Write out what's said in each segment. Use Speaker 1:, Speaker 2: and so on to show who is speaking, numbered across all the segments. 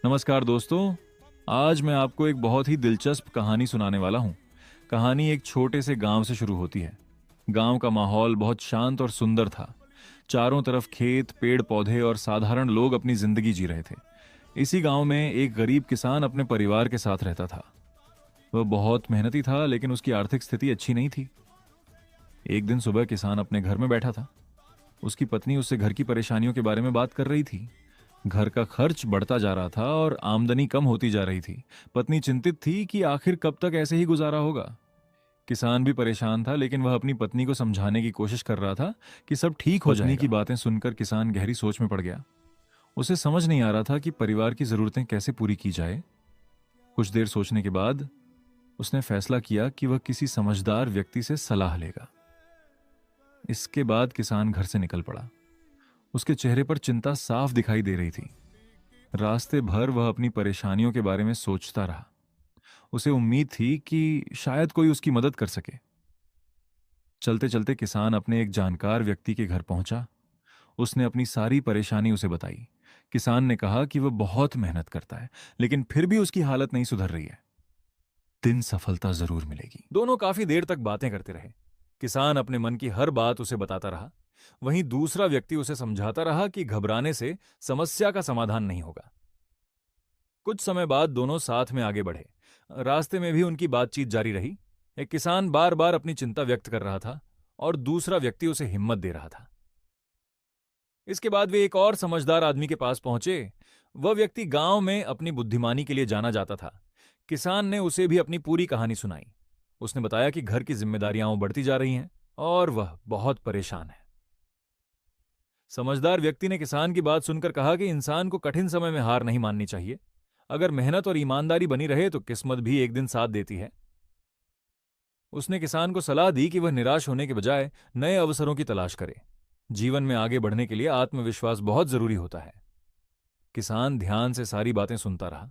Speaker 1: नमस्कार दोस्तों। आज मैं आपको एक बहुत ही दिलचस्प कहानी सुनाने वाला हूँ। कहानी एक छोटे से गांव से शुरू होती है। गांव का माहौल बहुत शांत और सुंदर था। चारों तरफ खेत, पेड़ पौधे और साधारण लोग अपनी जिंदगी जी रहे थे। इसी गांव में एक गरीब किसान अपने परिवार के साथ रहता था। वह बहुत मेहनती था, लेकिन उसकी आर्थिक स्थिति अच्छी नहीं थी। एक दिन सुबह किसान अपने घर में बैठा था। उसकी पत्नी उससे घर की परेशानियों के बारे में बात कर रही थी। घर का खर्च बढ़ता जा रहा था और आमदनी कम होती जा रही थी। पत्नी चिंतित थी कि आखिर कब तक ऐसे ही गुजारा होगा। किसान भी परेशान था, लेकिन वह अपनी पत्नी को समझाने की कोशिश कर रहा था कि सब ठीक हो जाएगा। पत्नी की बातें सुनकर किसान गहरी सोच में पड़ गया। उसे समझ नहीं आ रहा था कि परिवार की जरूरतें कैसे पूरी की जाए। कुछ देर सोचने के बाद उसने फैसला किया कि वह किसी समझदार व्यक्ति से सलाह लेगा। इसके बाद किसान घर से निकल पड़ा। उसके चेहरे पर चिंता साफ दिखाई दे रही थी। रास्ते भर वह अपनी परेशानियों के बारे में सोचता रहा। उसे उम्मीद थी कि शायद कोई उसकी मदद कर सके। चलते चलते किसान अपने एक जानकार व्यक्ति के घर पहुंचा। उसने अपनी सारी परेशानी उसे बताई। किसान ने कहा कि वह बहुत मेहनत करता है, लेकिन फिर भी उसकी हालत नहीं सुधर रही है। दिन सफलता जरूर मिलेगी। दोनों काफी देर तक बातें करते रहे। किसान अपने मन की हर बात उसे बताता रहा। वहीं दूसरा व्यक्ति उसे समझाता रहा कि घबराने से समस्या का समाधान नहीं होगा। कुछ समय बाद दोनों साथ में आगे बढ़े। रास्ते में भी उनकी बातचीत जारी रही। एक किसान बार बार अपनी चिंता व्यक्त कर रहा था और दूसरा व्यक्ति उसे हिम्मत दे रहा था। इसके बाद वे एक और समझदार आदमी के पास पहुंचे। वह व्यक्ति गांव में अपनी बुद्धिमानी के लिए जाना जाता था। किसान ने उसे भी अपनी पूरी कहानी सुनाई। उसने बताया कि घर की जिम्मेदारियां बढ़ती जा रही हैं और वह बहुत परेशान है। समझदार व्यक्ति ने किसान की बात सुनकर कहा कि इंसान को कठिन समय में हार नहीं माननी चाहिए। अगर मेहनत और ईमानदारी बनी रहे तो किस्मत भी एक दिन साथ देती है। उसने किसान को सलाह दी कि वह निराश होने के बजाय नए अवसरों की तलाश करे। जीवन में आगे बढ़ने के लिए आत्मविश्वास बहुत जरूरी होता है। किसान ध्यान से सारी बातें सुनता रहा।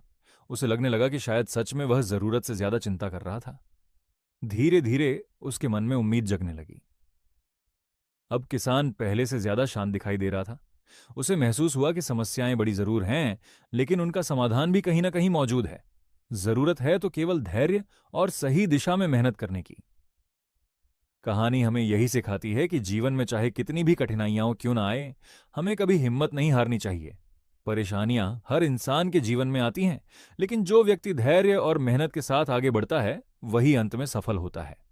Speaker 1: उसे लगने लगा कि शायद सच में वह जरूरत से ज्यादा चिंता कर रहा था। धीरे धीरे उसके मन में उम्मीद जगने लगी। अब किसान पहले से ज्यादा शांत दिखाई दे रहा था। उसे महसूस हुआ कि समस्याएं बड़ी जरूर हैं, लेकिन उनका समाधान भी कहीं ना कहीं मौजूद है। जरूरत है तो केवल धैर्य और सही दिशा में मेहनत करने की। कहानी हमें यही सिखाती है कि जीवन में चाहे कितनी भी कठिनाइयां क्यों ना आए, हमें कभी हिम्मत नहीं हारनी चाहिए। परेशानियां हर इंसान के जीवन में आती हैं, लेकिन जो व्यक्ति धैर्य और मेहनत के साथ आगे बढ़ता है वही अंत में सफल होता है।